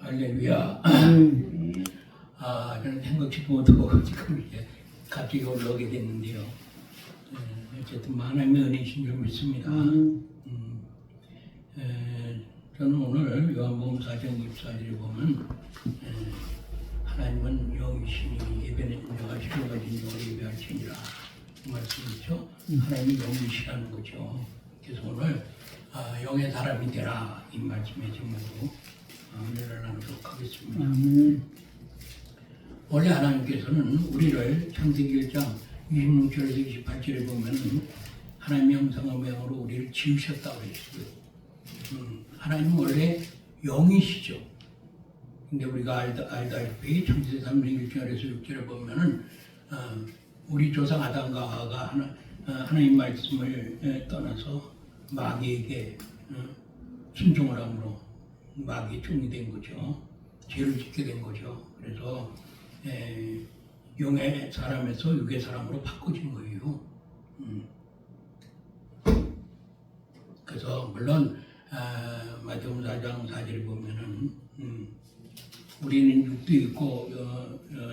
할렐루야. 저는 생각지도 못하고 지금 이제 갑자기 올라오게 됐는데요. 어쨌든 하나님의 은혜이신 줄 믿습니다. 저는 오늘 요한복음 4장 24절에 보면 하나님은 영이시니 예배는 내가 실로 가진 영을 예배할지니라 그 말씀이죠. 하나님이 영이시라는 거죠. 그래서 오늘 영의 사람이 되라 이 말씀의 제목으로 은혜를 나누도록 하겠습니다. 원래 하나님께서는 우리를 창세기 1장 26절에서 28절에 보면은 하나님의 형상과 모양으로 우리를 지으셨다고 했어요. 하나님은 원래 영이시죠. 근데 우리가 알다시피 창세기 3장 1절에서 6절에 보면은 우리 조상 아담과 하와가 하나님 말씀을 떠나서 마귀에게 순종을 함으로 마귀의 종이 된 거죠. 죄를 짓게 된 거죠. 그래서 영의 사람에서 육의 사람으로 바꿔진 거예요. 그래서 물론 마태복음 4장 4절에 보면은 우리는 육도 있고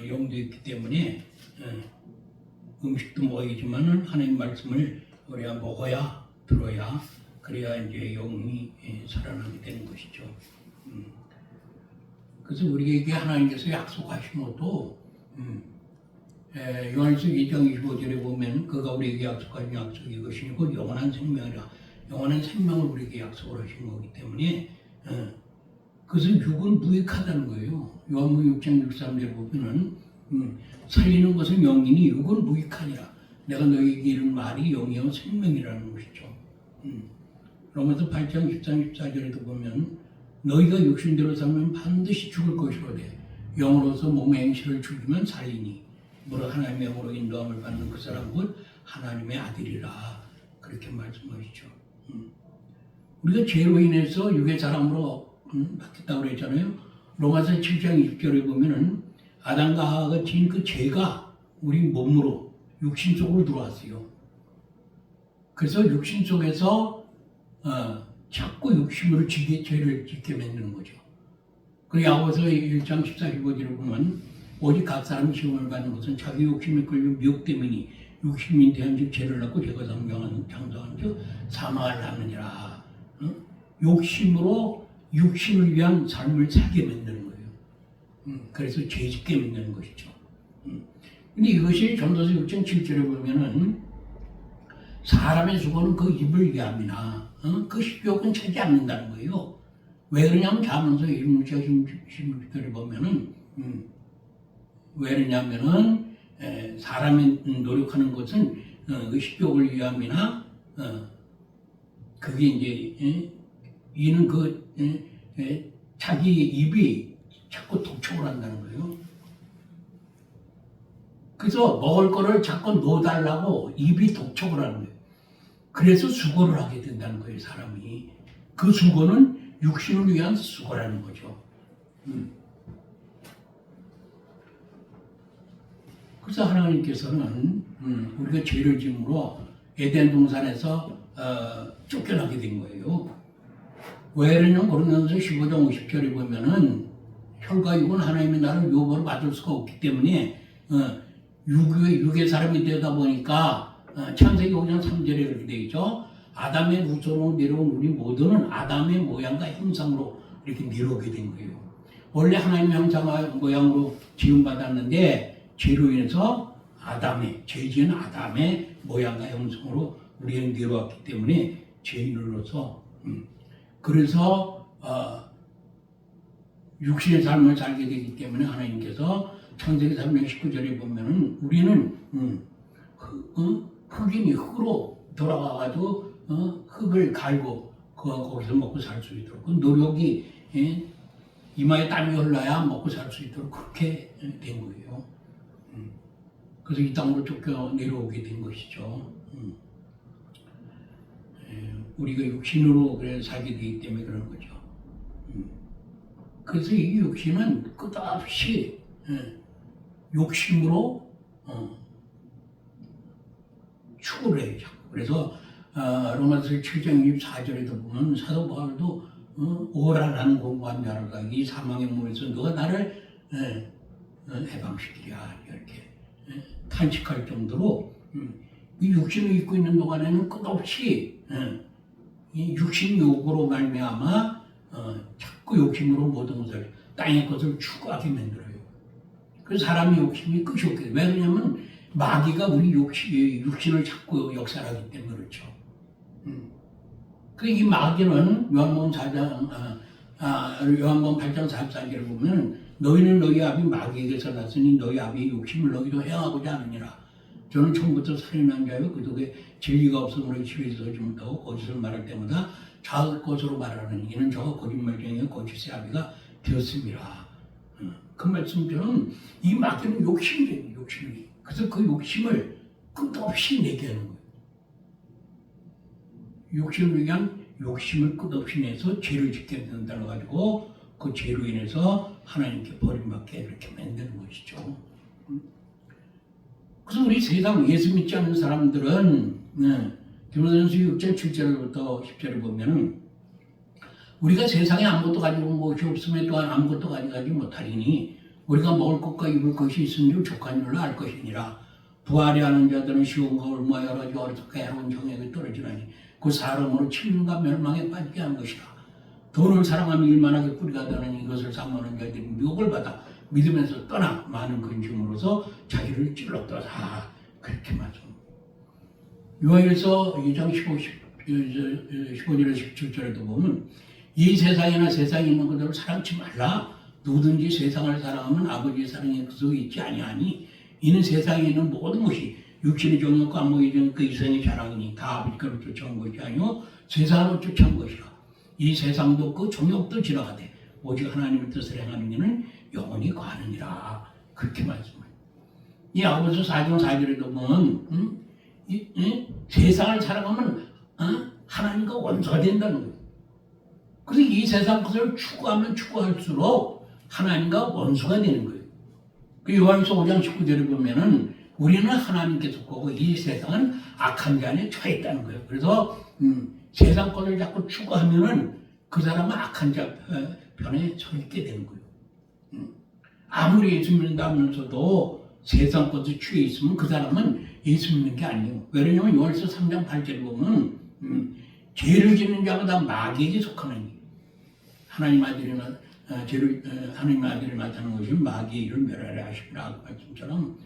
영도 있기 때문에 음식도 먹이지만은 하나님 말씀을 우리가 먹어야 들어야 그래야 이제 영이 살아나게 되는 것이죠. 그래서 우리에게 하나님께서 약속하신 것도 요한일서 2장 25절에 보면 그가 우리에게 약속하신 약속이 이것이니 곧 영원한 생명이라 영원한 생명을 우리에게 약속을 하신 거기 때문에 그것은 육은 무익하다는 거예요. 요한복음 6장 63절에 보면은 살리는 것은 영이니 육은 무익하니라 내가 너희에게 이른 말이 영이요 생명이라는 것이죠. 로마서 8장 13, 14절에도 보면 너희가 육신대로 살면 반드시 죽을 것이로되 영으로서 몸의 행실을 죽이면 살리니 무릇 하나님의 영으로 인도함을 받는 그 사람 곧 하나님의 아들이라 그렇게 말씀하시죠. 우리가 죄로 인해서 육의 사람으로 바뀌었다고 그랬잖아요. 로마서 7장 20절에 보면은 아담과 하와가 지은 그 죄가 우리 몸으로 육신 속으로 들어왔어요. 그래서 육신 속에서 자꾸 육심으로 죄를 짓게 만드는 거죠. 그리고 야고보서 1장 14, 15절을 보면 오직 각 사람이 시험을 받는 것은 자기 욕심에 끌려 미혹 때문이니 육심인 대한즉 죄를 낳고 죄가 상경한 장성한 즉 사망을 하느니라. 욕심으로 육신을 위한 삶을 살게 만드는 거예요. 그래서 죄 짓게 만드는 것이죠. 근데 이것이 전도서 6장 7절에 보면은 사람의 수고는 그 입을 위함이나 그 식욕은 채지 않는다는 거예요. 왜 그러냐면 잠언서 1장 16절에 보면은 왜 그러냐면은 사람이 노력하는 것은 그 식욕을 위함이나 그게 이제 이는 자기 입이 자꾸 독촉을 한다는 거예요. 그래서 먹을 거를 자꾸 넣어달라고 입이 독촉을 하는 거예요. 그래서 수고를 하게 된다는 거예요, 사람이. 그 수고는 육신을 위한 수고라는 거죠. 그래서 하나님께서는 우리가 죄를 지음으로 에덴 동산에서 쫓겨나게 된 거예요. 왜 그러냐면 고린도전서 15장 50절에 보면은 혈과 육은 하나님의 나를 유혹으로 받을 수가 없기 때문에 육의 사람이 되다 보니까 창세기 5장 3절에 그렇게 되어 있죠. 아담의 후손으로 내려온 우리 모두는 아담의 모양과 형상으로 이렇게 내려오게 된 거예요. 원래 하나님의 형상과 모양으로 지음받았는데 죄로 인해서 죄 지은 아담의 모양과 형상으로 우리는 내려왔기 때문에 죄인으로서 그래서 육신의 삶을 살게 되기 때문에 하나님께서 창세기 3장 19절에 보면은 우리는 흙이니 흙으로 돌아가가지고 흙을 갈고 거기서 먹고 살 수 있도록 그 노력이 이마에 땀이 흘러야 먹고 살 수 있도록 그렇게 된 거예요. 그래서 이 땅으로 쫓겨 내려오게 된 것이죠. 우리가 육신으로 그래 살게 되기 때문에 그런 거죠. 그래서 이 육신은 끝없이 욕심으로 추구를 해요. 그래서 로마서 7장 24절에도 보면 사도 바울도 오라라는 공부한 자라가 이 사망의 몸에서 너가 나를 해방시키랴 이렇게 탄식할 정도로 이 육신을 입고 있는 동안에는 끝없이 이 육신 욕으로 말미암아 자꾸 욕심으로 모든 것을 땅의 것을 추구하게 만들어요. 그 사람의 욕심이 끝이 없게 돼요. 왜 그러냐면 마귀가 우리 육신을 자꾸 역사하기 때문에 그렇죠. 그 이 마귀는 요한복음 4장 요한복음 8장 44절을 보면 너희는 너희 아비 마귀에게서 났으니 너희 아비의 욕심을 너희도 행하고자 하느니라. 저는 처음부터 살인한 자여 그 덕에 진리가 없으므로 집에서 서지 못하고 거짓을 말할 때마다 자기 것으로 말하는 이는 저가 거짓말쟁이여 거짓의 아비가 되었습니다. 그 말씀처럼 이 마귀는 욕심쟁이 욕심이. 그래서 그 욕심을 끝없이 내게 하는 거예요. 욕심을 위한 욕심을 끝없이 내서 죄를 짓게 된다고 가지고 그 죄로 인해서 하나님께 버림받게 이렇게 만드는 것이죠. 그래서 우리 세상 예수 믿지 않는 사람들은 디모데전서 6장 7절부터 10절을 보면은 우리가 세상에 아무것도 가지고 온 것이 없음에 또한 아무것도 가져가지 못하리니 우리가 먹을 것과 입을 것이 있은 줄 족한 줄로 알 것이니라. 부하려 하는 자들은 시온과 올무와 여러 가지 어리석게 해로운 정욕에 떨어지나니 그 사람으로 침륜과 멸망에 빠지게 한 것이라. 돈을 사랑하며 일만하게 뿌리가 되는 이것을 사모하는 자들이 미혹을 받아 믿으면서 떠나 많은 근심으로서 자기를 찔렀더라. 그렇게 말씀합니다. 요한일서 2장 15절에서 17절에도 보면 이 세상이나 세상에 있는 것들을 사랑치 말라. 누구든지 세상을 사랑하면 아버지의 사랑에 그 속에 있지 아니하니 이는 세상에 있는 모든 것이 육신의 정욕과 안목의 정욕 그 이생의 자랑이니 다 아버지께로 쫓아온 것이 아니요 세상으로 쫓아온 것이라. 이 세상도 그 정욕도 지나가되 오직 하나님의 뜻을 행하는 이는 영원히 가느니라. 그렇게 말씀합니다. 이 야고보서 4장 4절에도 보면 세상을 사랑하면 하나님과 원수가 된다는 거예요. 그래서 이 세상 것을 추구하면 추구할수록 하나님과 원수가 되는 거예요. 그 요한일서 5장 19절에 보면은 우리는 하나님께 속하고 이 세상은 악한 자 안에 처해 있다는 거예요. 그래서 세상 것을 자꾸 추구하면은 그 사람은 악한 자 편에 서 있게 되는 거예요. 아무리 예수 믿는다 하면서도 세상 것에 취해 있으면 그 사람은 예수 믿는 게 아니에요. 왜냐하면 요한일서 3장 8절에 보면 죄를 짓는 자가 다 마귀에게 속하느니 하나님 아들이 나타나는 것이 마귀의 일을 멸하려 하시니라. 그 말씀처럼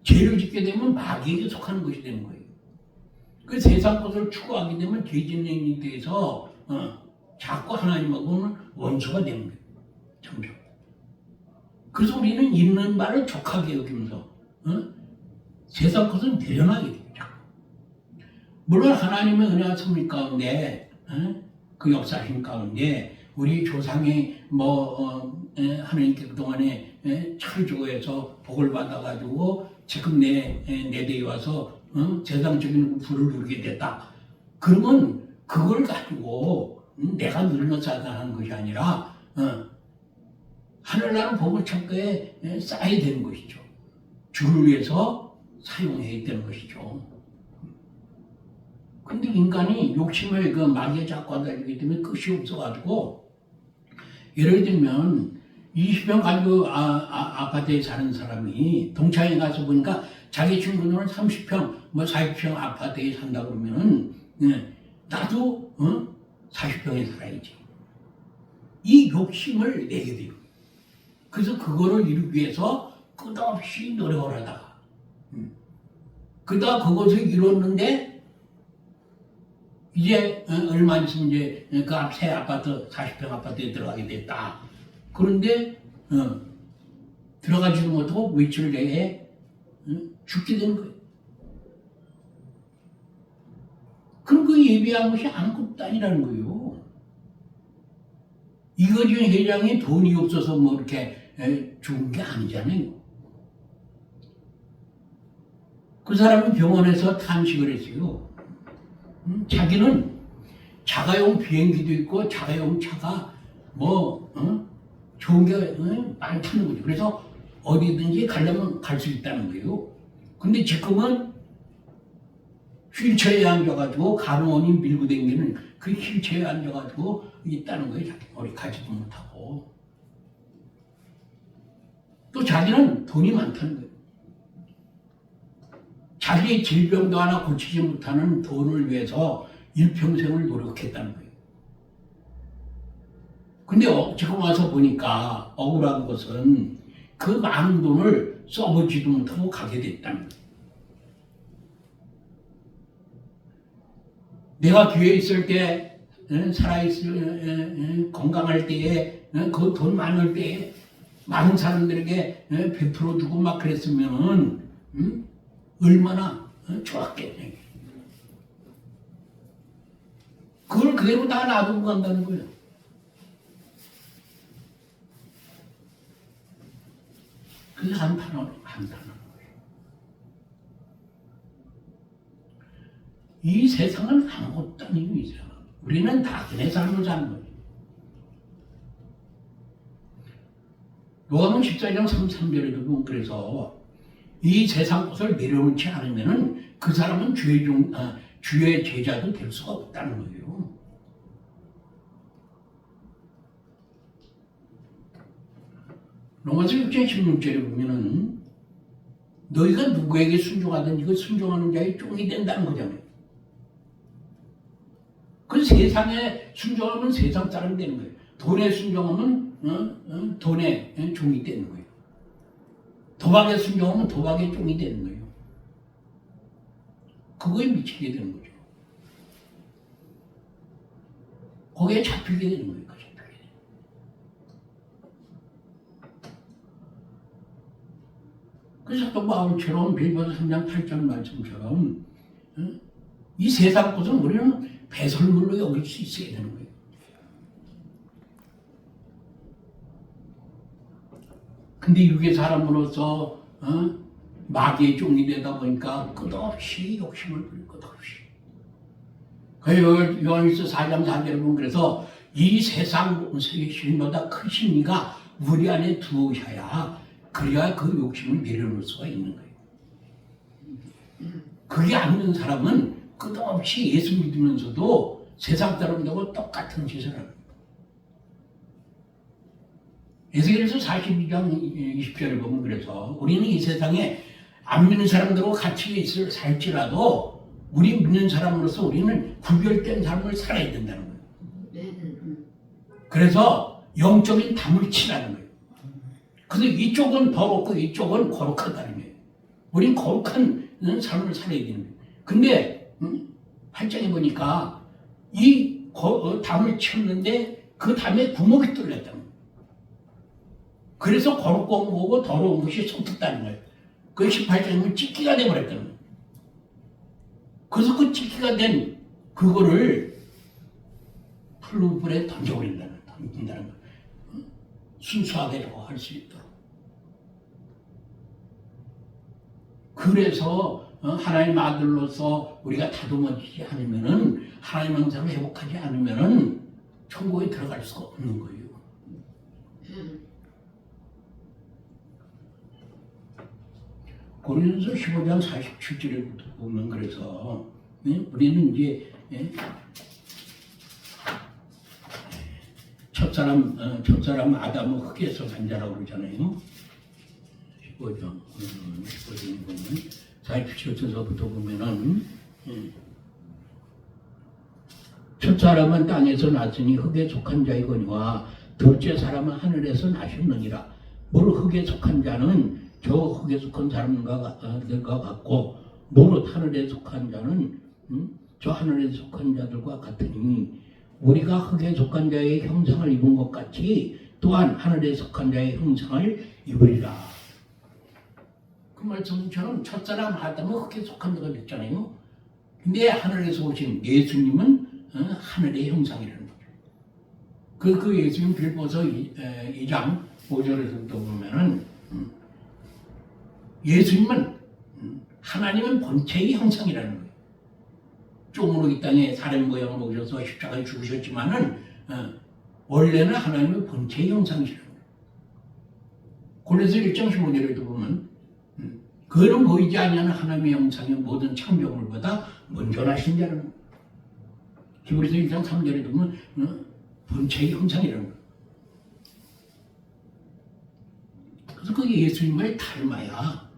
죄를 짓게 되면 마귀에게 속하는 것이 되는 거예요. 그 세상 것을 추구하게 되면 죄 짓는 일에 대해서 자꾸 하나님하고는 원수가 되는 거예요. 점점. 그래서 우리는 있는 바를 족하게 여기면서 세상 것을 내려놔야 돼요. 물론 하나님의 은혜와 섭리 가운데 그 역사심 가운데 우리 조상이 하나님께 그동안에 철저해서 복을 받아가지고 지금 내 대에 와서 세상적인 부를 누리게 됐다. 그러면 그걸 가지고 내가 누리는 사다하는 것이 아니라 하늘나라 복을 창고에 쌓아야 되는 것이죠. 주를 위해서 사용해야 되는 것이죠. 근데 인간이 욕심을 그 마귀에 자꾸 하다니기 때문에 끝이 없어가지고 예를 들면 20평 가지고 아파트에 사는 사람이 동창회 가서 보니까 자기 친구는 30평, 40평 아파트에 산다 그러면은 나도 40평에 살아야지. 이 욕심을 내게 돼요. 그래서 그거를 이루기 위해서 끝없이 노력을 하다가 그러다가 그것을 이뤘는데 이제 얼마 있으면 이제 그 새 아파트 40평 아파트에 들어가게 됐다. 그런데 들어가지도 못하고 며칠 내에 죽게 되는 거예요. 그럼 그 예비한 것이 아무것도 아니라는 거예요. 이거준 회장이 돈이 없어서 뭐 이렇게 죽은 게 아니잖아요. 그 사람은 병원에서 탄식을 했어요. 자기는 자가용 비행기도 있고 자가용 차가 좋은 게 많다는 거죠. 그래서 어디든지 가려면 갈 수 있다는 거예요. 근데 지금은 휠체어에 앉아가지고 간호원이 밀고 다니는 그 휠체어에 앉아가지고 있다는 거예요. 자기 머리 가지도 못하고. 또 자기는 돈이 많다는 거예요. 자기의 질병도 하나 고치지 못하는 돈을 위해서 일평생을 노력했다는 거예요. 근데 지금 와서 보니까 억울한 것은 그 많은 돈을 써보지도 못하고 가게 됐다는 거예요. 내가 뒤에 있을 때, 살아있을, 건강할 때에, 그 돈 많을 때에 많은 사람들에게 베풀어 주고 막 그랬으면 얼마나 좋았겠냐. 그걸 그대로 다 놔두고 간다는 거예요. 그게 한탄하는 거예요. 이 세상은 아무것도 아니고 이 세상. 우리는 다 그네 삶을 사는 거예요. 요한은 14장 33절에도 보면 그래서 이 세상 것을 내려놓지 않으면은 그 사람은 주의 제자도 될 수가 없다는 거예요. 로마서 6장 16절에 보면은 너희가 누구에게 순종하든지 그 순종하는 자의 종이 된다는 거잖아요. 그 세상에 순종하면 세상 사람이 되는 거예요. 돈에 순종하면 돈의 종이 되는 거예요. 도박에 순종하면 도박의 종이 되는 거예요. 그거에 미치게 되는 거죠. 거기에 잡히게 되는 거예요. 그래서 또 바울처럼 빌보서 3장 8절 말씀처럼 이 세상 것은 우리는 배설물로 여길 수 있어야 되는 거예요. 근데 육의 사람으로서 마귀의 종이 되다 보니까 끝없이 욕심을 부릴 것 없이. 요한일서 4장 4절에 보면 그래서 이 세상 신보다 크신 이가 우리 안에 들어오셔야 그래야 그 욕심을 내려놓을 수가 있는 거예요. 그게 아닌 사람은 끝없이 예수 믿으면서도 세상 사람들하고 똑같은 짓을 합니다. 에스겔서 42장 20절을 보면 그래서 우리는 이 세상에 안 믿는 사람들하고 같이 살지라도 우리 믿는 사람으로서 우리는 구별된 삶을 살아야 된다는 거예요. 그래서 영적인 담을 치라는 거예요. 그래서 이쪽은 더럽고 이쪽은 거룩하다는 거예요. 우린 거룩한 삶을 살아야 되는 거예요. 근데 8장에 보니까 이 담을 치웠는데 그 담에 구멍이 뚫렸다는 거예요. 그래서 거룩고 온 거고 더러운 것이 섞였다는 거예요. 그 18장이면 찢기가 돼버렸다는 거예요. 그래서 그 찢기가 된 그거를 풀무불에 던진다는 거예요. 순수하게 할 수 있도록. 그래서 하나님 아들로서 우리가 다듬어지지 않으면은 하나님 형상을 회복하지 않으면은 천국에 들어갈 수가 없는 거예요. 고린도서 15장 47절에 보면 그래서 우리는 이제 첫사람 아담은 흙에서 산 자라고 그러잖아요. 15장 보면 47절서부터 보면은 첫사람은 땅에서 났으니 흙에 속한 자이거니와 둘째 사람은 하늘에서 나셨느니라. 물 흙에 속한 자는 저 흙에 속한 사람과 같고 무릇 하늘에 속한 자는 저 하늘에 속한 자들과 같으니 우리가 흙에 속한 자의 형상을 입은 것 같이 또한 하늘에 속한 자의 형상을 입으리라. 그 말씀처럼 첫사람 아담은 흙에 속한 자가 됐잖아요. 근데 하늘에서 오신 예수님은 하늘의 형상이라는 거죠. 그 예수님 빌보서 2장 5절에서 또 보면은 예수님은 하나님은 본체의 형상이라는 거예요. 종으로 이 땅에 사람 모양을 오셔서 십자가에 죽으셨지만은 원래는 하나님의 본체의 형상이시라는 거예요. 골로새 1장 15절에도 보면 그는 보이지 아니하는 하나님의 형상의 모든 창조물보다 먼저 나신 자라는 거예요. 히브리서 1장 3절에도 보면 본체의 형상이라는 거예요. 그래서 그 예수님을 닮아야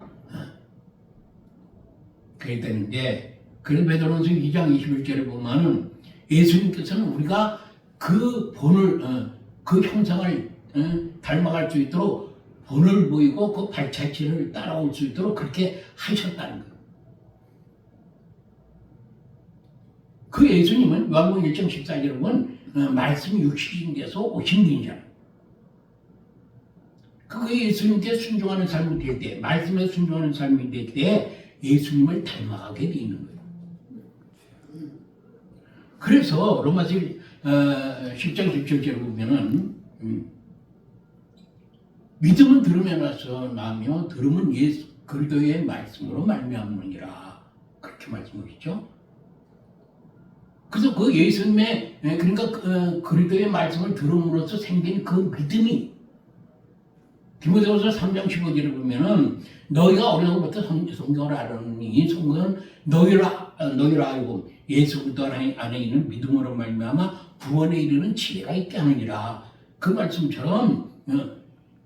그래야 되는데, 그래서 베드로전서 2장 21절에 보면은 예수님께서는 우리가 그 본을 그 형상을 닮아갈 수 있도록 본을 보이고 그 발자취를 따라올 수 있도록 그렇게 하셨다는 거예요. 그 예수님은 요한복음 1장 14절에 보면 말씀이 육신이 돼서 오신 분이잖아요. 그 예수님께 순종하는 삶이 될 때, 말씀에 순종하는 삶이 될 때 예수님을 닮아가게 돼 있는 거예요. 그래서 로마서 10장 17절에 보면은 믿음은 들음에서 나며 들음은 예수 그리스도의 말씀으로 말미암느니라, 그렇게 말씀하시죠. 그래서 그 예수님의 그러니까 그리스도의 말씀을 들음으로써 생긴 그 믿음이, 디모데후서 3장 15절에 보면은 너희가 어려서부터 성경을 알았으니 성경은 너희를 알고 예수 그리스도 안에 있는 믿음으로 말미암아 구원에 이르는 지혜가 있게 하느니라. 그 말씀처럼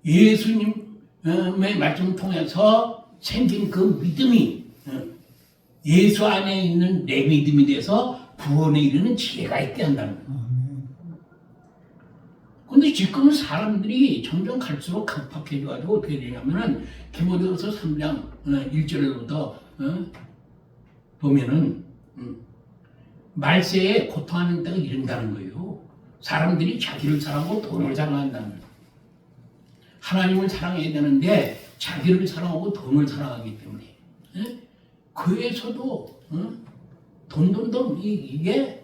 예수님의 말씀을 통해서 생긴 그 믿음이 예수 안에 있는 내 믿음이 돼서 구원에 이르는 지혜가 있게 한다는 거예요. 근데 지금은 사람들이 점점 갈수록 강팍해져가지고 어떻게 되냐면은 디모데후서 3장 1절에부터 보면은 말세에 고통하는 때가 이른다는 거예요. 사람들이 자기를 사랑하고 돈을 사랑한다는 거예요. 하나님을 사랑해야 되는데 자기를 사랑하고 돈을 사랑하기 때문에 그에서도 돈 이게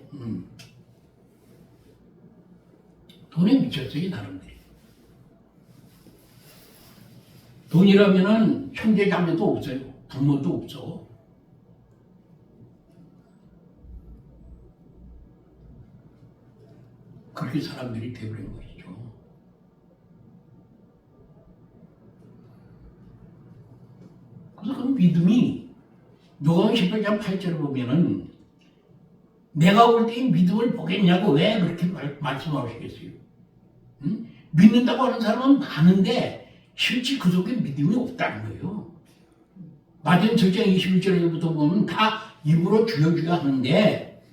돈에 미쳤어요. 사람들이. 돈이라면은 형제 자매도 없어요. 부모도 없어. 그렇게 사람들이 되어버린 것이죠. 그래서 그 믿음이 누가복음 18장 8절을 보면은 내가 올 때 믿음을 보겠냐고 왜 그렇게 말씀하시겠어요? 응? 믿는다고 하는 사람은 많은데 실제 그 속에 믿음이 없다는 거예요. 마태복음 7장 21절부터 보면 다 입으로 주여 하는데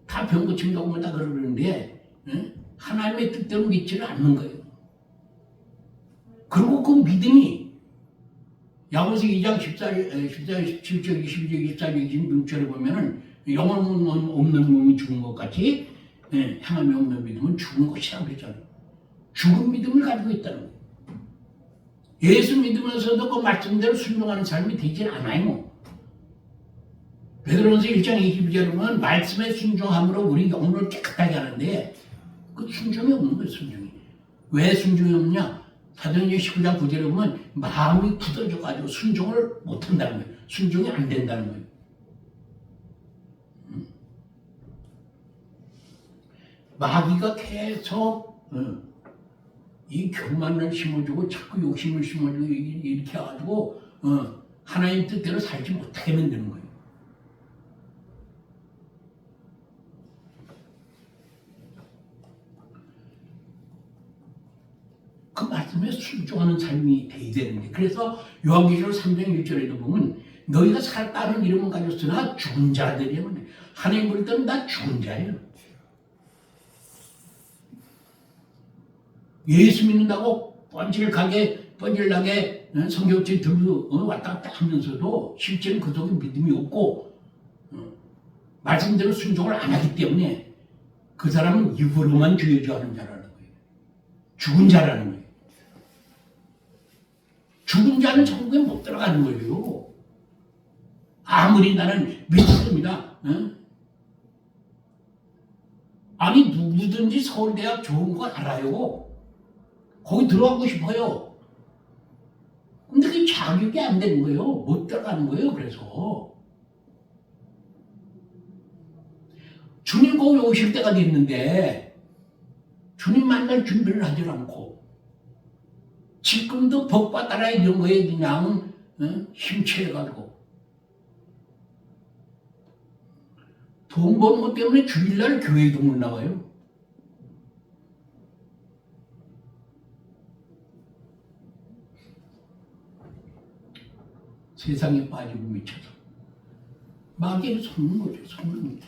다 병 고친다고 다 그러는데 하나님의 뜻대로 믿지를 않는 거예요. 그리고 그 믿음이 야고보서 2장 14절, 17절, 22절, 24절, 26절에 보면은 영혼 없는 몸이 죽은 것 같이 행함이 없는 믿음은 죽은 것이라고 했잖아요. 죽은 믿음을 가지고 있다는 거예요. 예수 믿으면서도 그 말씀대로 순종하는 삶이 되질 않아요. 베드로전서 1장 22절에 보면 말씀에 순종함으로 우리 영혼을 깨끗하게 하는데 그 순종이 없는 거예요. 순종이. 왜 순종이 없냐? 사도행전 19장 9절에 보면 마음이 굳어져가지고 순종을 못한다는 거예요. 순종이 안 된다는 거예요. 마귀가 계속 이 교만을 심어주고 자꾸 욕심을 심어주고 이렇게 해가지고 하나님 뜻대로 살지 못하게 만드는 거예요. 그 말씀에 순종하는 삶이 돼야 되는데, 그래서 요한계시록 3장 1절에도 보면 너희가 살다는 이름은 가졌으나 죽은 자들이야. 하나님 부를 때는 다 죽은 자예요. 예수 믿는다고 뻔질나게 성경책 들고 왔다 갔다 하면서도 실제는 그 속에 믿음이 없고 말씀대로 순종을 안 하기 때문에 그 사람은 입으로만 주여주하는 자라는 거예요. 죽은 자라는 거예요. 죽은 자는 천국에 못 들어가는 거예요. 아무리 나는 믿습니다. 아니 누구든지 서울대학 좋은 거 알아요. 거기 들어가고 싶어요. 근데 그게 자격이 안 되는 거예요. 못 들어가는 거예요. 그래서 주님 거기 오실 때가 됐는데 주님 만날 준비를 하지 않고 지금도 복 받아라 이런 거에 그냥 힘취해가지고 돈 버는 것 때문에 주일날 교회도 못 나와요. 세상에 빠지고 미쳐서 마귀를 속는 거죠. 속는 거죠.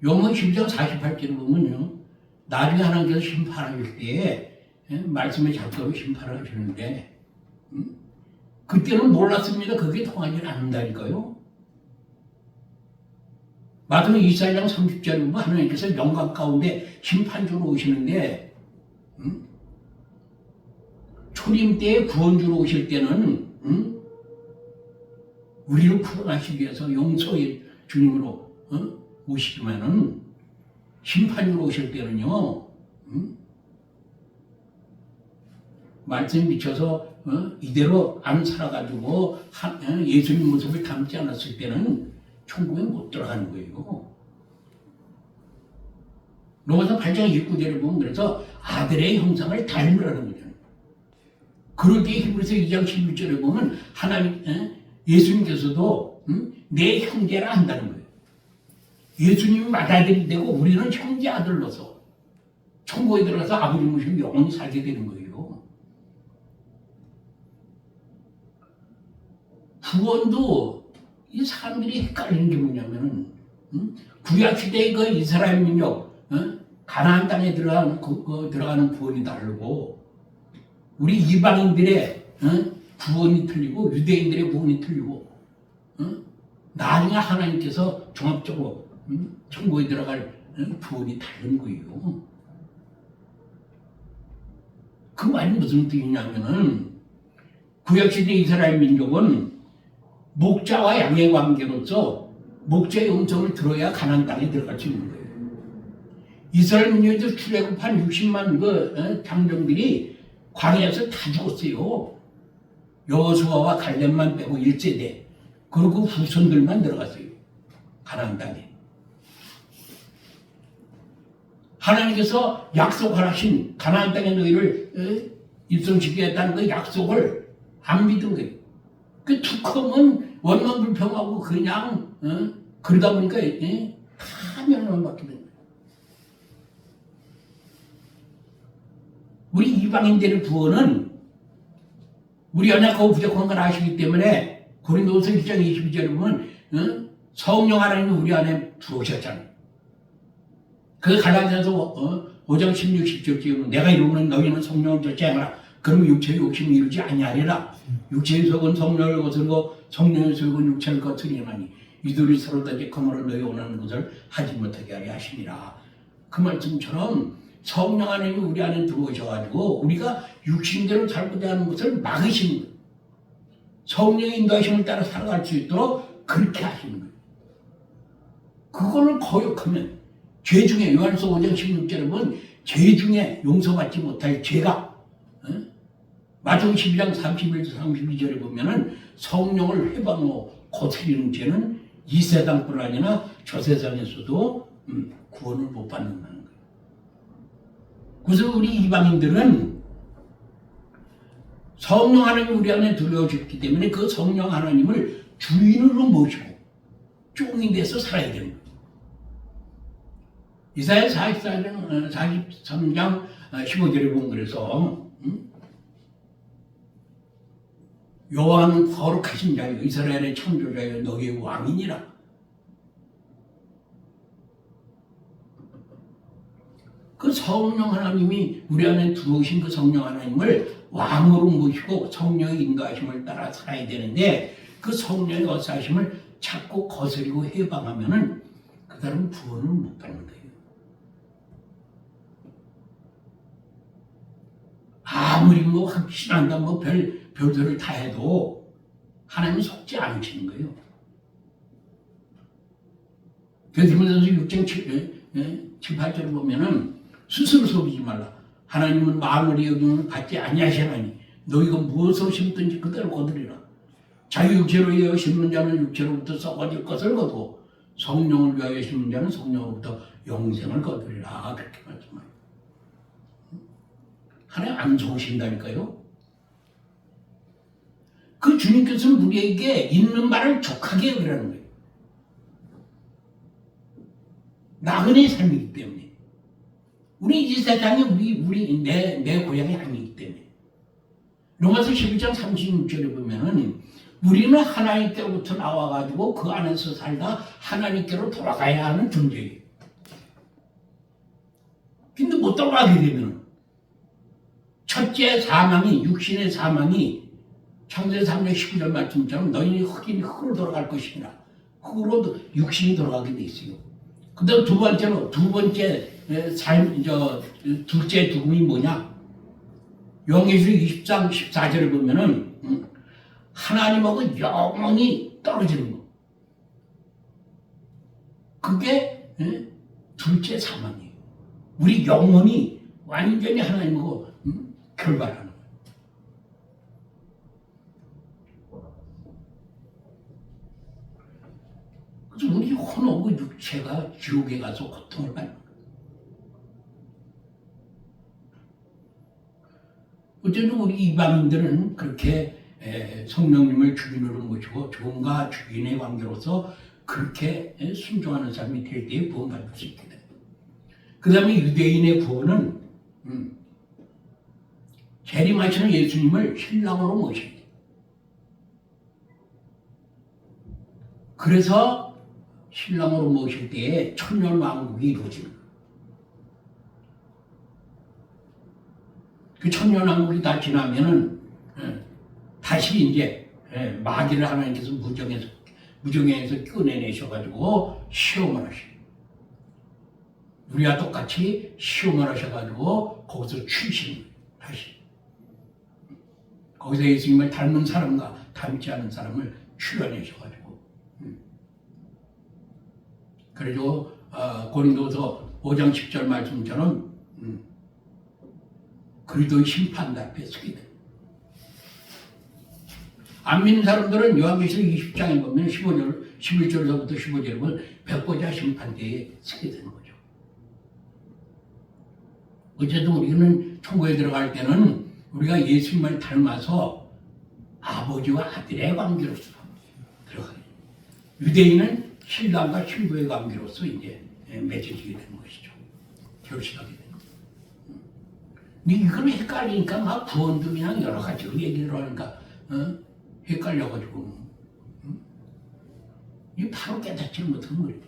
요한 12장 48절을 보면요, 나중에 하나님께서 심판하실 때에 말씀의 작도로 심판하시는데 그때는 몰랐습니다. 그게 통하지 않는다니까요. 마태복음 24장 30절에 보면 하나님께서 영광 가운데 심판주로 오시는데 초림 때에 구원주로 오실 때는 우리를 풀어나시기 위해서 용서의 주님으로 오시지만은 심판주로 오실 때는요 말씀에 미쳐서 이대로 안 살아가지고 예수님 모습을 담지 않았을 때는 천국에 못 들어가는 거예요. 로마서 8장 29절에 보면 그래서 아들의 형상을 닮으라는 거잖아요. 그럴 때 히브리서 2장 11절에 보면 하나님 예수님께서도 내 형제라 한다는 거예요. 예수님이 맏아들이 되고 우리는 형제 아들로서 천국에 들어가서 아버지 모시고 영원히 살게 되는 거예요. 구원도 이 사람들이 헷갈리는 게 뭐냐면은 구약시대의 그 이스라엘 민족 가나안 땅에 들어가는 구원이 다르고 우리 이방인들의 구원이 틀리고 유대인들의 구원이 틀리고 나중에 하나님께서 종합적으로 천국에 들어갈 구원이 다른 거예요. 그 말이 무슨 뜻이냐면은 구약시대 이스라엘 민족은 목자와 양의 관계로서 목자의 음성을 들어야 가나안 땅에 들어갈 수 있는 거예요. 이스라엘 민족에서 출애굽한 60만 그 장정들이 광야에서 다 죽었어요. 여호수아와 갈렙만 빼고 1세대 그리고 후손들만 들어갔어요. 가나안 땅에. 하나님께서 약속하신 가나안 땅에 너희를 입성시키겠다는 그 약속을 안 믿은 거예요. 그 두컴은 원망 불평하고 그냥 그러다 보니까 다 멸망받게 된 거예요. 우리 이방인들의 구원은 우리 언약하고 부족한 걸 아시기 때문에 고린도후서 1장 22절에 보면 성령 하나님이 우리 안에 들어오셨잖아요. 그 갈라디아서 5장 16, 17절에 내가 이루는 너희는 성령을 절제하라. 그러면 육체의 욕심이 이루지 아니하리라. 육체의 속은 성령을 거스르고 성령의 속은 육체를 거스리나니 이들이 서로 다 제컴으로 너희 원하는 것을 하지 못하게 하려 하시니라. 그 말씀처럼 성령 하나님이 우리 안에 들어오셔가지고 우리가 육신대로 살고자 하는 것을 막으시는 거예요. 성령의 인도하심을 따라 살아갈 수 있도록 그렇게 하시는 거예요. 그거를 거역하면 죄 중에 요한서 5장 16절에 보면 죄 중에 용서받지 못할 죄가 마태복음 12장 31절 32절에 보면은 성령을 회방하고 거스리는 죄는 이 세상뿐 아니라 저 세상에서도 구원을 못 받는다는 거예요. 그래서 우리 이방인들은 성령 하나님이 우리 안에 들어오셨기 때문에 그 성령 하나님을 주인으로 모시고 종이 돼서 살아야 되는 거예요. 이사야 43장 15절에 보면 그래서 여호와는 거룩하신 자요 이스라엘의 창조자요 너희의 왕이니라. 그 성령 하나님이 우리 안에 들어오신 그 성령 하나님을 왕으로 모시고 성령의 인도하심을 따라 살아야 되는데 그 성령의 어사하심을 찾고 거스리고 해방하면은 그 사람은 구원을 못 받는 거예요. 아무리 뭐 확신한다 뭐 별들을 다 해도 하나님은 속지 않으시는 거예요. 디모데전서 6장 7, 8절을 보면은 스스로 속이지 말라. 하나님은 마음을 여김을 받지 아니하시나니 너희가 무엇을 심든지 그대로 거두리라. 자기 육체로 위하여 심는 자는 육체로부터 썩어질 것을 거두고 성령을 위하여 심는 자는 성령으로부터 영생을 거두리라. 그렇게 말씀해요. 하나님 안 속으신다니까요. 그 주님께서는 우리에게 있는 말을 족하게 그러는 거예요. 나그네 삶이기 때문에. 우리 이 세상이 내 고향이 아니기 때문에. 로마서 12장 36절에 보면은 우리는 하나님께로부터 나와가지고 그 안에서 살다 하나님께로 돌아가야 하는 존재예요. 근데 못 돌아가게 되면 첫째 사망이, 육신의 사망이 창세기 3장 19절 말씀처럼 너희는 흑인이 흑으로 돌아갈 것이니라. 흑으로 육신이 돌아가게 돼 있어요. 그 다음 두 번째 둘째 죽음이 뭐냐? 요한계시록 20장 14절을 보면은 하나님하고 영원히 떨어지는 거. 그게 둘째 사망이에요. 우리 영혼이 완전히 하나님하고 결발하는 거예요. 그래서 우리 혼하고 육체가 지옥에 가서 고통을 받는 거예요. 어쨌든 우리 이방인들은 그렇게 성령님을 주인으로 모시고 종과 주인의 관계로서 그렇게 순종하는 사람이 될 때에 구원받을 수 있게 됩니다. 그 다음에 유대인의 구원은 재림하시는 예수님을 신랑으로 모셔야 돼요. 그래서 신랑으로 모실 때에 천년왕국이 이루어지는 거예요. 그 천년왕국이 다 지나면은 다시 이제 마귀를 하나님께서 무정에서 꺼내내셔가지고 시험을 하셔요. 우리와 똑같이 시험을 하셔가지고 거기서 추시는 거예요. 다시 거기서 예수님을 닮은 사람과 닮지 않은 사람을 추려내셔가지고 그리고 고린도서 5장 10절 말씀처럼 그리스도의 심판대 앞에 서게 됩니다. 안 믿는 사람들은 요한계시록 20장에 보면 11절부터 15절에 보면 백보자 심판대에 서게 되는 거죠. 어쨌든 우리는 천국에 들어갈 때는 우리가 예수님을 닮아서 아버지와 아들의 관계로서 들어가요. 유대인은 신랑과 신부의 관계로서 이제 맺어지게 되는 것이죠. 결실하게 되는 거죠. 근데 이걸 헷갈리니까 막 구원도 그냥 여러 가지로 얘기를 하니까 헷갈려가지고 이 바로 깨닫지 못한 거예요.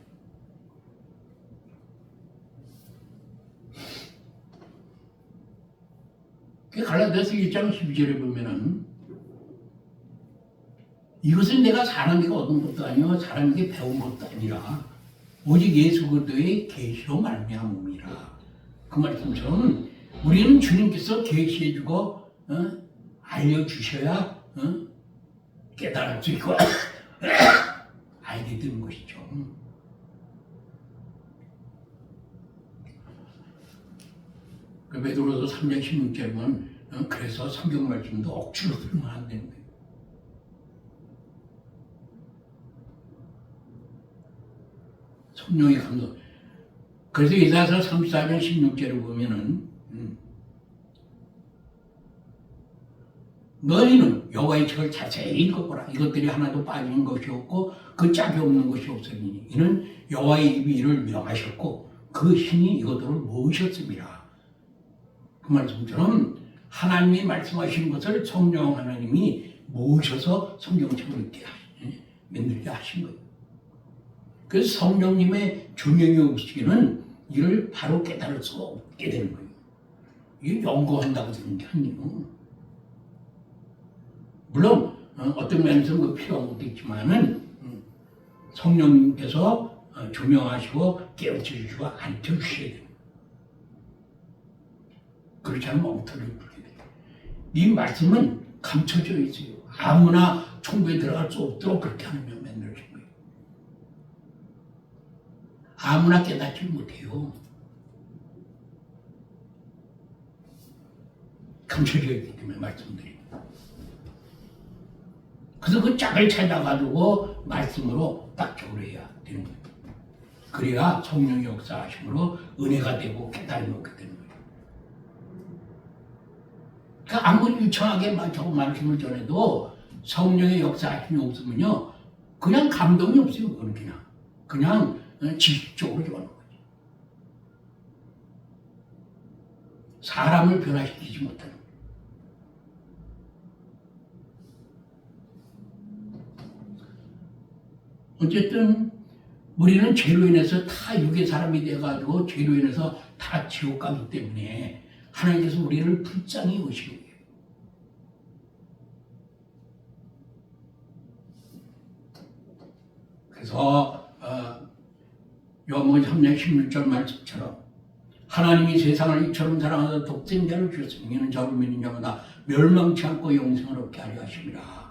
갈라디아서 1장 12절에 보면은 이것은 내가 사람에게 얻은 것도 아니요 사람에게 배운 것도 아니라 오직 예수 그리스도의 계시로 말미암음이라. 그 말씀처럼 우리는 주님께서 계시해주고 알려주셔야 깨달을 수 있고 알게 되는 것이죠. 그 베드로서 3장 16절에 보면 그래서 성경 말씀도 억지로 들으면 안 되는 거예요. 성령의 감동. 그래서 이사야서 34장 16절에 보면은 너희는 여호와의 책을 자세히 읽어보라. 이것들이 하나도 빠지는 것이 없고 그 짝이 없는 것이 없으니 이는 여호와의 입이 이를 명하셨고 그 신이 이것들을 모으셨습니다. 그 말씀처럼 하나님이 말씀하시는 것을 성령 하나님이 모으셔서 성경책을 이렇게 만들게 하신 거예요. 그래서 성령님의 조명이 없이는 이를 바로 깨달을 수가 없게 되는 거예요. 이게 연구한다고 되는 게 아니에요. 물론 어떤 면에서는 그 필요한 것도 있지만은 성령님께서 조명하시고 깨우쳐 주시고 가르쳐 주셔야 돼요. 그렇지 않으면 엉터리를 부르게 돼요. 이 말씀은 감춰져 있어요. 아무나 천국에 들어갈 수 없도록 그렇게 하면 만들어진 거예요. 아무나 깨닫지 못해요. 감춰져 있기 때문에 말씀드립니다. 그래서 그 짝을 찾아가지고 말씀으로 딱 적용해야 되는 거예요. 그래야 성령의 역사하심으로 은혜가 되고 깨달음이 없게 되는 거예요. 그러니까 아무리 유창하게 저거 말씀을 전해도 성령의 역사하심이 없으면요 그냥 감동이 없어요. 그건 그냥 지식적으로 좋아하는 거죠. 사람을 변화시키지 못하는 거예요. 어쨌든 우리는 죄로 인해서 다 육의 사람이 돼가지고 죄로 인해서 다 지옥 가기 때문에 하나님께서 우리를 불쌍히 여기신 거예요. 그래서 요한복음 3장 16절 말씀처럼 하나님이 세상을 이처럼 사랑하사 독생자를 주셨으니 이는 저를 믿는 자마다 멸망치 않고 영생을 얻게 하려 하심이라.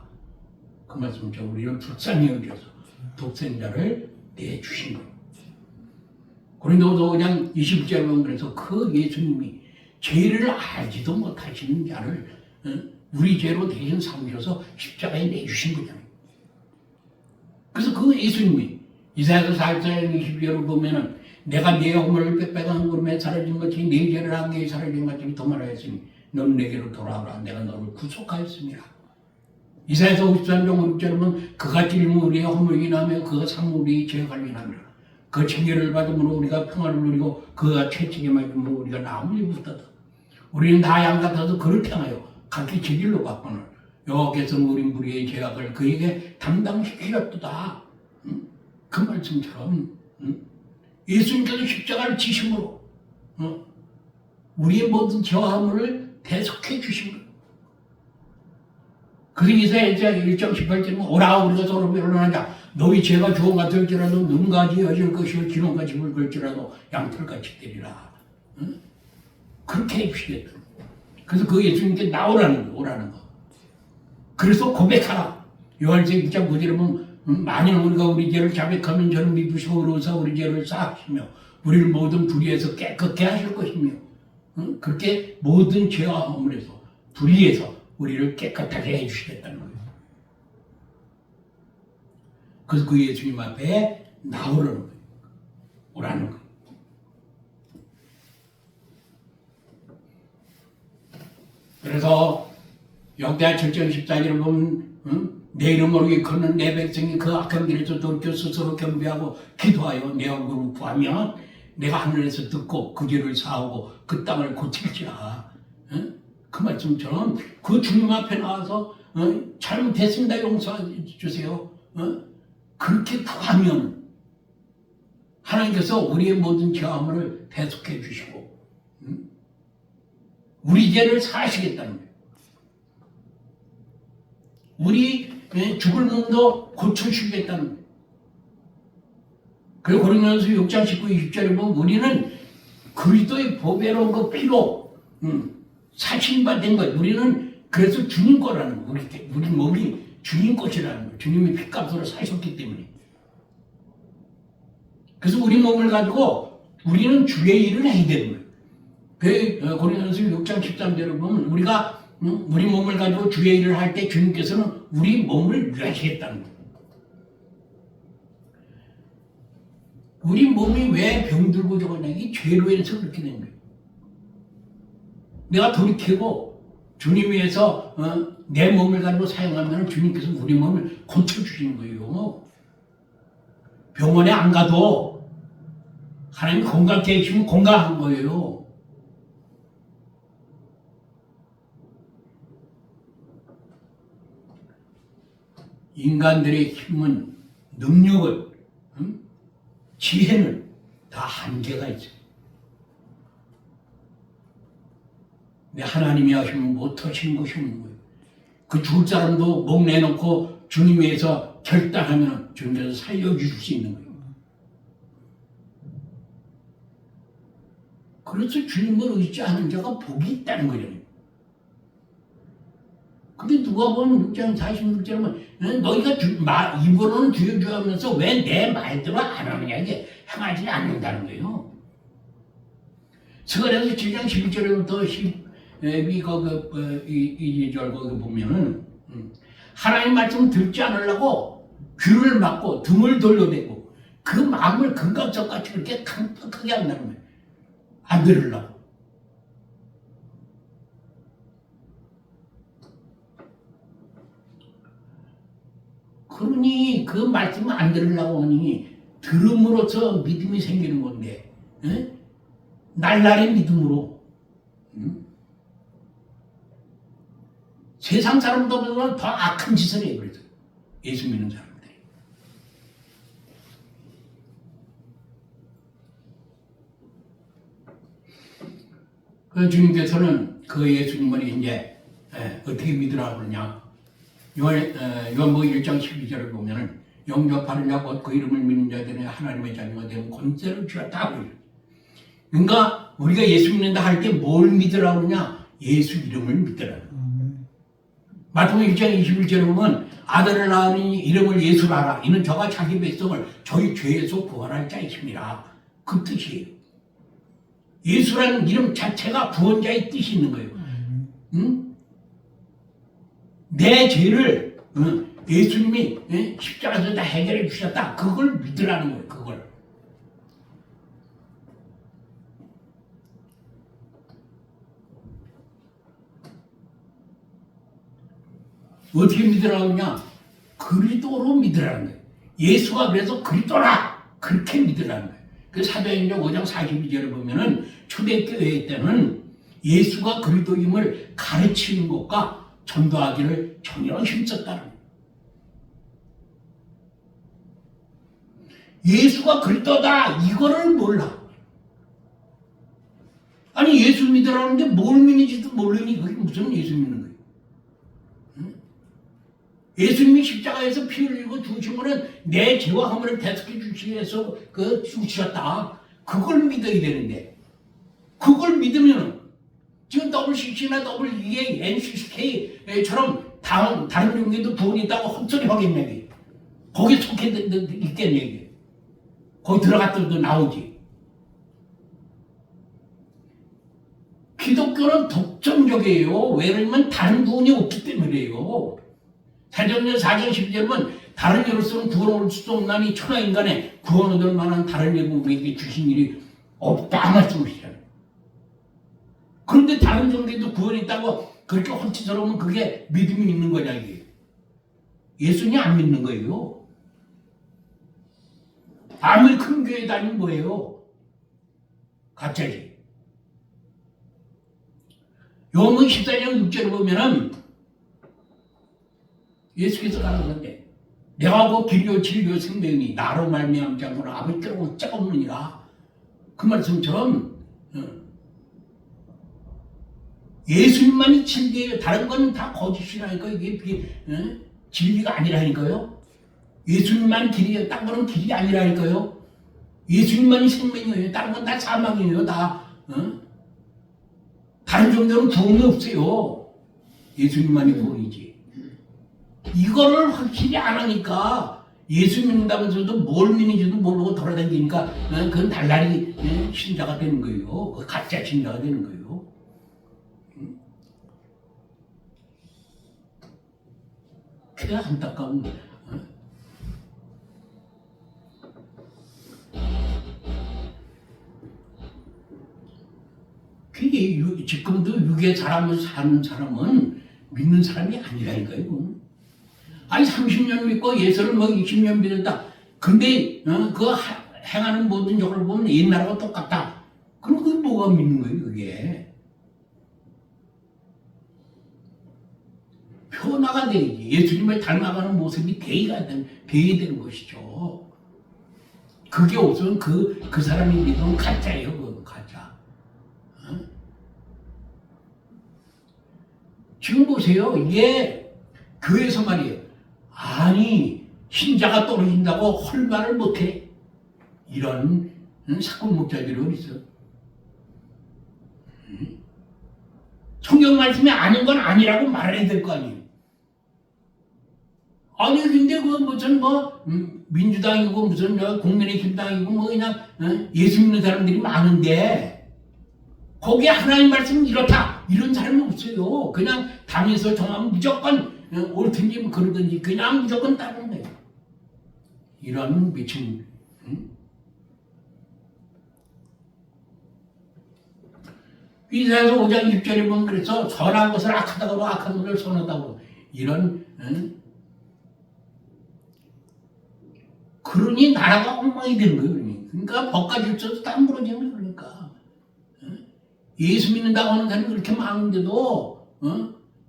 그 말씀처럼 우리를 불쌍히 여기셔서 독생자를 내주신 거예요. 고린도서 그냥 20절에 보면 그래서 그 예수님이 죄를 알지도 못하시는 자를 우리 죄로 대신 삼으셔서 십자가에 내주신 거잖아요. 그래서 그 예수님이 이사야서 44장 22절을 보면은 내가 네 허물을 빽빽한 구름에 사라진 것이 네 죄를 안개에 사라진 것이 더 말하였으니 너는 내게로 돌아오라 내가 너를 구속하였습니다. 이사야서 53장 5절에 보면 그가 찔림은 우리의 허물이 인하며 그가 상은 우리의 죄가 인하며 그 징계를 받음으로 우리가 평안을 누리고 그가 채찍에 맞음으로 우리가 나음을 입었다. 우리는 다 양 같아서 그를 향하여 각기 제 길로 갔거늘 여호와께서는 우리 무리의 죄악을 그에게 담당시키셨도다. 그 말씀처럼 예수님께서 십자가를 지심으로 우리의 모든 죄와 허물을 대속해 주신 거예요. 그래서 이사야 1장 18절은 오라 우리가 서로 변론하자 너희 죄가 주홍같이 될지라도 눈같이 여질 것이요 진홍같이 붉을지라도 양털같이 되리라. 그렇게 해주시겠다. 그래서 그 예수님께 나오라는 거, 오라는 거. 그래서 고백하라. 요한서 2장 9절에 보면 만일 우리가 우리 죄를 자백하면 저는 미쁘시고 의로우사 우리 죄를 쌓으시며 우리를 모든 불의에서 깨끗게 하실 것이며 그렇게 모든 죄와 허물에서 불의에서 우리를 깨끗하게 해주시겠다는 거예요. 그래서 그 예수님 앞에 나오라는 거예요. 오라는 거예요. 그래서 역대하 7장 14절을 보면 내 이름 모르게 걷는 내 백성이 그 악한 길에서 돌이켜 스스로 겸비하고 기도하여 내 얼굴을 구하면 내가 하늘에서 듣고 그 죄를 사하고 그 땅을 고칠지라. 그 말씀처럼 그 주님 앞에 나와서 잘못했습니다 용서해 주세요. 그렇게 구하면 하나님께서 우리의 모든 죄함을 대속해 주시고 우리 죄를 사하시겠다는 거예요. 우리 죽을 몸도 고쳐주시겠다는 거예요. 그리고 고린도전서 6장 19, 20절에 보면 우리는 그리스도의 보배로운 그 피로 사신받은 거예요. 우리는 그래서 주님 거라는 거예요. 우리 몸이 주님 것이라는 거예요. 주님이 핏값으로 사셨기 때문에. 그래서 우리 몸을 가지고 우리는 주의 일을 해야 되는 거예요. 고린도전서 6장 13절을 보면 우리가 우리 몸을 가지고 주의 일을 할 때 주님께서는 우리 몸을 위하시겠다는 거예요. 우리 몸이 왜 병들고 저거냐 이 죄로 인해서 그렇게 된 거예요. 내가 돌이키고 주님 위해서 내 몸을 가지고 사용하면 주님께서 우리 몸을 고쳐주시는 거예요. 병원에 안 가도 하나님 건강케 해주시면 건강한 거예요. 인간들의 힘은 능력을 지혜는 다 한계가 있어요. 근데 하나님이 하시면 못하시는 것이 없는 거예요. 그 죽을 사람도 목 내놓고 주님 위해서 결단하면 주님께서 살려주실 수 있는 거예요. 그래서 주님을 의지하는 자가 복이 있다는 거예요. 근데 누가 보면 6장 46절에 너희가 입으로는 주여 주여 하면서 왜 내 말대로 안 하느냐 이게 행하지 않는다는 거예요. 스가랴서 7장 11절부터 12절 거기 보면은 하나님 말씀 듣지 않으려고 귀를 막고 등을 돌려대고 그 마음을 금강석같이 그렇게 강팍하게 한다는 거예요. 안 들으려고. 그러니 그 말씀을 안 들으려고 하니 들음으로써 믿음이 생기는 건데 날날의 믿음으로 세상 사람들보다 더 악한 짓을 해요. 그래서 예수 믿는 사람들이 그 주님께서는 그 예수님을 이제 어떻게 믿으라고 그러냐. 요한복음 1장 12절을 보면은 영접하는 자 곧 그 이름을 믿는 자들은 하나님의 자녀가 되는 권세를 주었다. 그러니까 우리가 예수 믿는다 할 때 뭘 믿으라고 그러냐. 예수 이름을 믿으라고. 마태복음 1장 21절에 보면 아들을 낳으니 이름을 예수로 하라. 이는 저가 자기 백성을 저희 죄에서 구원할 자이십니다. 그 뜻이에요. 예수라는 이름 자체가 구원자의 뜻이 있는 거예요. 응? 내 죄를 예수님이 십자가에서 다 해결해 주셨다. 그걸 믿으라는 거예요. 그걸. 어떻게 믿으라고 하냐? 그리스도로 믿으라는 거예요. 예수가 그래서 그리스도라! 그렇게 믿으라는 거예요. 그 사도행전 5장 42절을 보면은 초대교회 때는 예수가 그리스도임을 가르치는 것과 전도하기를 전혀 힘썼다는 거예요. 예수가 그리스도다! 이거를 몰라. 아니 예수 믿으라는데 뭘 믿는지도 모르니 그게 무슨 예수 믿는 거예요? 예수님이 십자가에서 피 흘리고 죽으신 거는 내 죄와 허물을 대속해 주시기 위해서 죽으셨다. 그걸 믿어야 되는데 그걸 믿으면 지금 WCC나 WEA, NCCK처럼 다른 종교도 구원이 있다고 헛소리 하겠네. 거기 속해 있겠네. 거기 들어갔더라도 나오지. 기독교는 독점적이에요. 왜냐면 다른 구원이 없기 때문이에요. 사도행전 4장 12절은 다른 예로서는 구원 얻을 수 없나니 천하인간에 구원 얻을 만한 다른 예국에게 주신 일이 없다 말씀이시잖아요. 그런데 다른 종교에도 구원이 있다고 그렇게 헛짓으로면 그게 믿음이 있는 거냐 이게. 예수님 안 믿는 거예요. 아무리 큰 교회 다니면 뭐예요? 가짜지. 요한복음 14장 6절을 보면은 예수께서 가는 건데 내가 그 길이요 진리요 생명이니 나로 말미암지 않고는 아버지께로 올 자가 없느니라. 그 말씀처럼 예수님만이 진리예요. 다른 건 다 거짓이라니까. 이게 진리가 아니라니까요. 예수님만 길이에요. 딴 거는 길이 아니라니까요. 예수님만이 생명이에요. 다른 건 다 사망이에요. 다 다른 종교는 구원이 없어요. 예수님만이 구원이지. 이거를 확실히 안 하니까 예수 믿는다면서도 뭘 믿는지도 모르고 돌아다니니까 그건 달달이 신자가 되는 거예요. 그 가짜 신자가 되는 거예요. 그게 안타까운 거예요. 그게 지금도 육의 사람을 사는 사람은 믿는 사람이 아니라니까요. 아니 30년 믿고 예수를 뭐 20년 믿었다. 근데 그 행하는 모든 적을 보면 옛날하고 똑같다. 그럼 그게 뭐가 믿는 거예요 그게. 변화가 되지. 예수님을 닮아가는 모습이 되어야 되는 것이죠. 그게 없으면 그 사람이 믿으면 가짜예요. 그건 가짜. 지금 보세요. 이게 교회에서 말이에요. 아니 신자가 떨어진다고 헐말을 못해. 이런 사건 목자들이 어딨어. 성경 말씀이 아닌 건 아니라고 말해야 될 거 아니에요. 아니 근데 그 무슨 민주당이고 무슨 국민의힘당이고 뭐 그냥 예수 믿는 사람들이 많은데 거기에 하나님 말씀은 이렇다 이런 사람이 없어요. 그냥 당에서 정하면 무조건 옳든지 뭐 그러든지 그냥 무조건 따르는 거예요. 이런 미친 이사야서 5장 6절에 보면 그래서 선한 것을 악하다고 악한 것을 선하다고 이런 그러니 나라가 엉망이 되는 거예요. 그러니까 법과 질서도 다 무너지는 거예요. 그러니까 예수 믿는다고 하는 사람이 그렇게 많은데도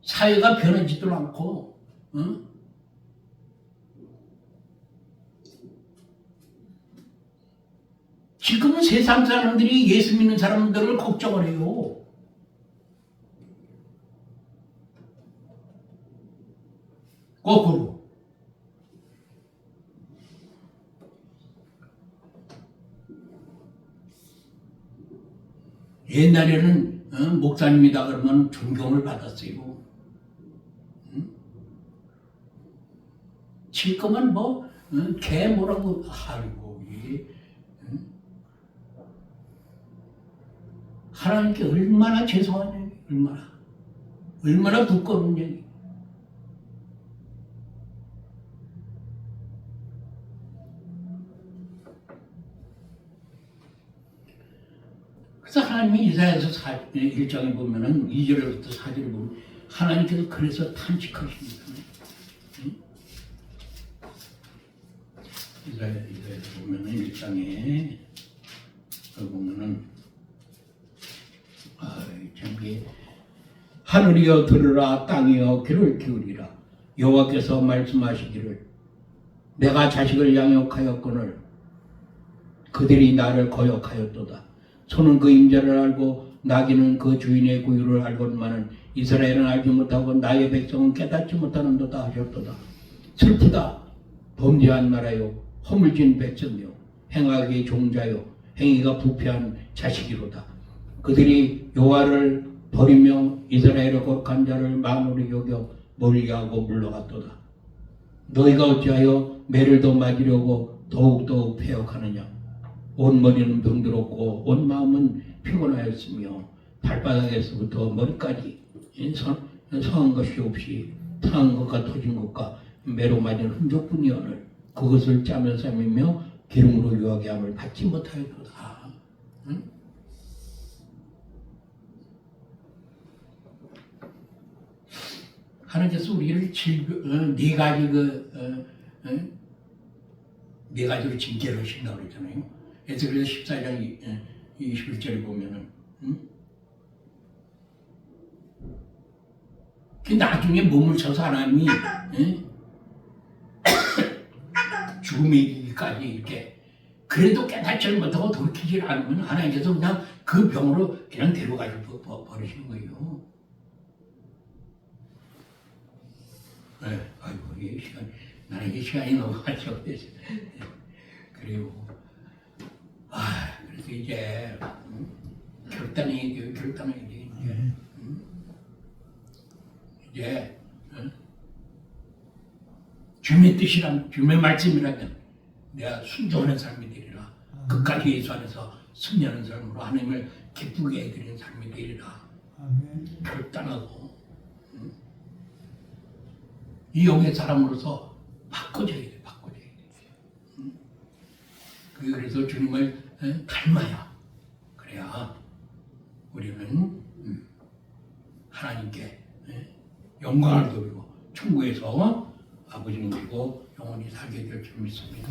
사회가 변하지도 않고 지금은 세상 사람들이 예수 믿는 사람들을 걱정을 해요. 거꾸로. 옛날에는 목사님이다 그러면 존경을 받았어요. 지금은 개 뭐라고 아이고 하나님께 얼마나 죄송한 얘기, 얼마나 부끄러운 얘기. 그래서 하나님이 이사야서 1장에 보면은 2절부터 4절에 보면 하나님께서 그래서 탄식하십니다. 이사야서 보면은 1장에 보면은 참게 하늘이여 들으라 땅이여 귀를 기울이라 여호와께서 말씀하시기를 내가 자식을 양육하였거늘 그들이 나를 거역하였도다. 소는 그 임자를 알고 나귀는 그 주인의 구유를 알거니만은 이스라엘은 알지 못하고 나의 백성은 깨닫지 못하는도다 하셨도다. 슬프다. 범죄한 나라요 허물진 백성이요 행악의 종자요 행위가 부패한 자식이로다. 그들이 여호와를 버리며 이스라엘의 거룩한 자를 마음으로 여겨 멀리하고 물러갔도다. 너희가 어찌하여 매를 더 맞으려고 더욱더욱 패역하느냐. 온 머리는 병들었고 온 마음은 피곤하였으며 발바닥에서부터 머리까지 성한 것이 없이 탕한 것과 터진 것과 매로 맞은 흔적뿐이오늘 그것을 짜며 삶이며 기름으로 유하게 함을 받지 못하였도다. 응? 하나님께서 우리를 네 가지 네 가지로 징계를 하신다고 그랬잖아요. 에스겔서 14장 21절에 보면은 그 나중에 몸을 쳐서 하나님이 죽음에 이르기까지 이렇게 그래도 깨닫지 못하고 돌이키지 않으면 하나님께서 그냥 그 병으로 그냥 데려가지고 버리시는 거예요. 네, 아이고 이 시간 나는 이 시간이 너무 하죠. 그리고 그래서 이제 결단이 이제 주님의 뜻이란 주님의 말씀이라면 내가 순종하는 삶이 되리라. 끝까지 예수 안에서 승리하는 삶으로 하나님을 기쁘게 해드리는 삶이 되리라. 결단하고 이 영의 사람으로서 바꿔줘야 돼. 그래서 주님을 닮아야 그래야 우리는 하나님께 영광을 돌리고 천국에서 아버지는 그리고 영원히 살게 될 줄 믿습니다.